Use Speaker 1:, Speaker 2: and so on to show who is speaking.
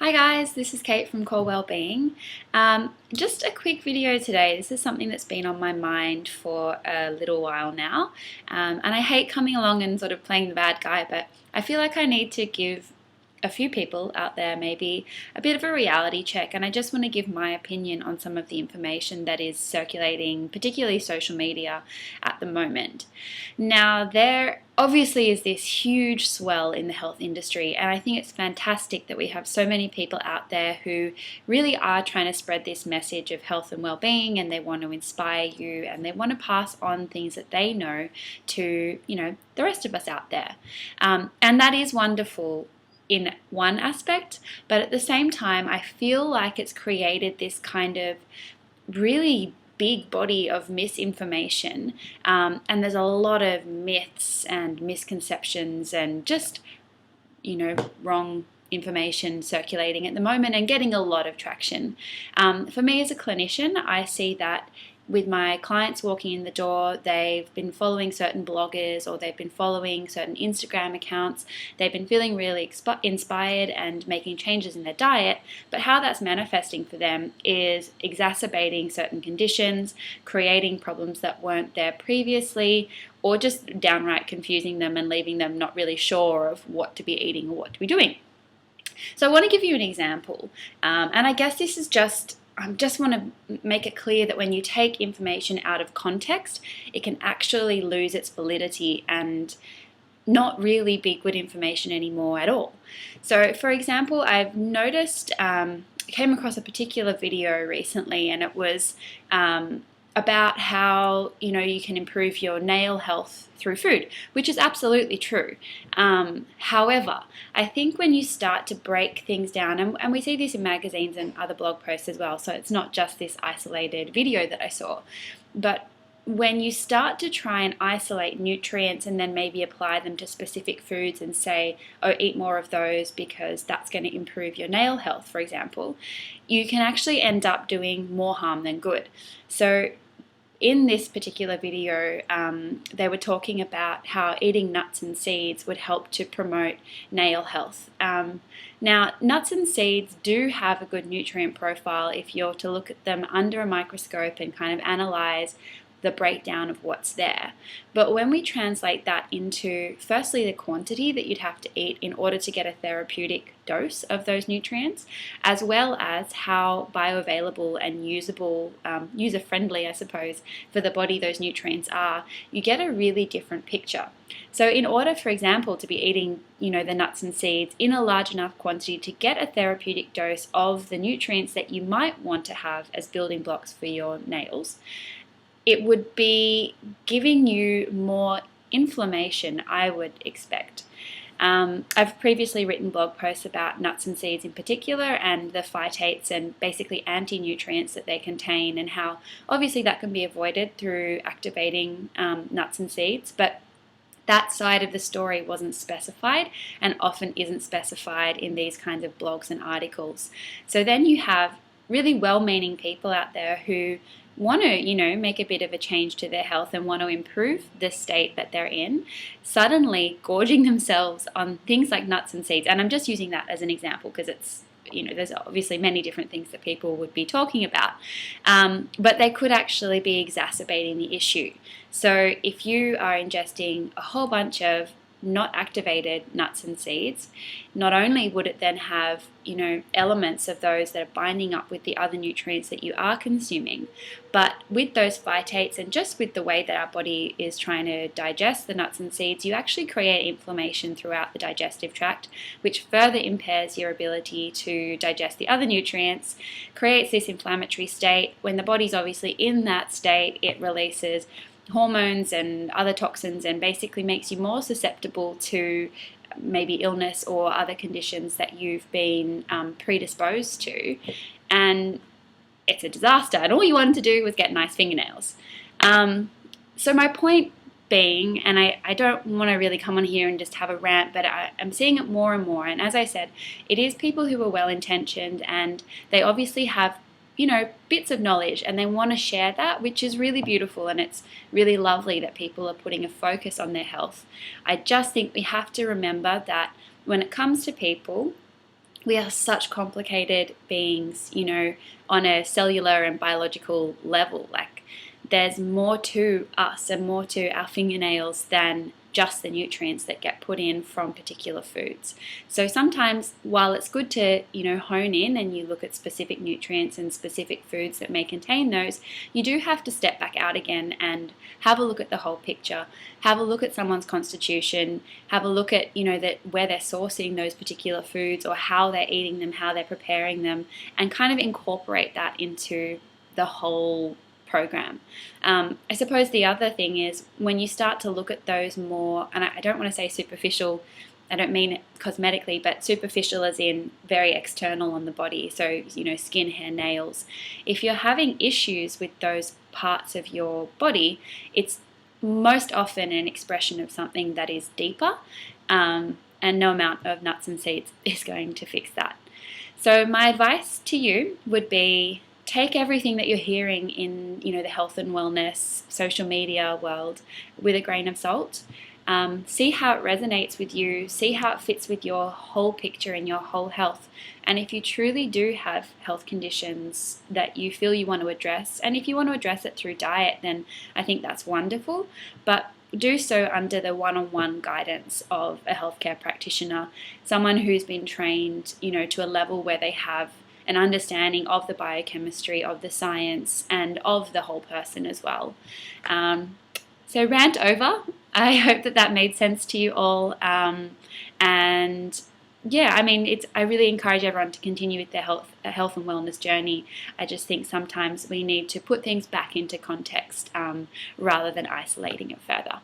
Speaker 1: Hi guys, this is Kate from Core Wellbeing. Just a quick video today. This is something that's been on my mind for a little while now. And I hate coming along and sort of playing the bad guy, but I feel like I need to give a few people out there maybe a bit of a reality check, and I just want to give my opinion on some of the information that is circulating, particularly social media at the moment. Now, there obviously is this huge swell in the health industry, and I think it's fantastic that we have so many people out there who really are trying to spread this message of health and well-being, and they want to inspire you and they want to pass on things that they know to, the rest of us out there. And that is wonderful in one aspect, but at the same time, I feel like it's created this kind of really big body of misinformation, and there's a lot of myths and misconceptions and just, wrong information circulating at the moment and getting a lot of traction. For me as a clinician, I see that with my clients walking in the door, they've been following certain bloggers or they've been following certain Instagram accounts. They've been feeling really inspired and making changes in their diet, but how that's manifesting for them is exacerbating certain conditions, creating problems that weren't there previously, or just downright confusing them and leaving them not really sure of what to be eating or what to be doing. So I want to give you an example, and I guess this is I just want to make it clear that when you take information out of context, it can actually lose its validity and not really be good information anymore at all. So, for example, I've noticed, came across a particular video recently, and it was about how you can improve your nail health through food, which is absolutely true. However, I think when you start to break things down, and we see this in magazines and other blog posts as well, so it's not just this isolated video that I saw, but when you start to try and isolate nutrients and then maybe apply them to specific foods and say, oh, eat more of those because that's going to improve your nail health, for example, you can actually end up doing more harm than good. So in this particular video, they were talking about how eating nuts and seeds would help to promote nail health. Now, nuts and seeds do have a good nutrient profile if you're to look at them under a microscope and kind of analyze the breakdown of what's there. But when we translate that into, firstly, the quantity that you'd have to eat in order to get a therapeutic dose of those nutrients, as well as how bioavailable and usable, user-friendly, I suppose, for the body those nutrients are, you get a really different picture. So in order, for example, to be eating, the nuts and seeds in a large enough quantity to get a therapeutic dose of the nutrients that you might want to have as building blocks for your nails, it would be giving you more inflammation, I would expect. I've previously written blog posts about nuts and seeds in particular and the phytates and basically anti-nutrients that they contain, and how obviously that can be avoided through activating nuts and seeds, but that side of the story wasn't specified and often isn't specified in these kinds of blogs and articles. So then you have really well-meaning people out there who want to, make a bit of a change to their health and want to improve the state that they're in, suddenly gorging themselves on things like nuts and seeds. And I'm just using that as an example because it's, there's obviously many different things that people would be talking about, but they could actually be exacerbating the issue. So if you are ingesting a whole bunch of not activated nuts and seeds, not only would it then have, elements of those that are binding up with the other nutrients that you are consuming, but with those phytates and just with the way that our body is trying to digest the nuts and seeds, you actually create inflammation throughout the digestive tract, which further impairs your ability to digest the other nutrients, creates this inflammatory state. When the body's obviously in that state, it releases hormones and other toxins and basically makes you more susceptible to maybe illness or other conditions that you've been predisposed to, and it's a disaster, and all you wanted to do was get nice fingernails. So my point being, and I don't want to really come on here and just have a rant, but I'm seeing it more and more, and as I said, it is people who are well-intentioned and they obviously have bits of knowledge and they want to share that, which is really beautiful, and it's really lovely that people are putting a focus on their health. I just think we have to remember that when it comes to people we are such complicated beings, on a cellular and biological level. Like, there's more to us and more to our fingernails than just the nutrients that get put in from particular foods. So sometimes, while it's good to, hone in and you look at specific nutrients and specific foods that may contain those, you do have to step back out again and have a look at the whole picture. Have a look at someone's constitution. Have a look at, that where they're sourcing those particular foods or how they're eating them, how they're preparing them, and kind of incorporate that into the whole program. I suppose the other thing is when you start to look at those more, and I don't want to say superficial, I don't mean it cosmetically, but superficial as in very external on the body, so skin, hair, nails. If you're having issues with those parts of your body, it's most often an expression of something that is deeper, and no amount of nuts and seeds is going to fix that. So my advice to you would be, take everything that you're hearing in the health and wellness social media world with a grain of salt. See how it resonates with you, see how it fits with your whole picture and your whole health. And if you truly do have health conditions that you feel you want to address, and if you want to address it through diet, then I think that's wonderful. But do so under the one-on-one guidance of a healthcare practitioner, someone who's been trained, to a level where they have an understanding of the biochemistry, of the science, and of the whole person as well. So rant over. I hope that made sense to you all. And yeah, I really encourage everyone to continue with their health and wellness journey. I just think sometimes we need to put things back into context rather than isolating it further.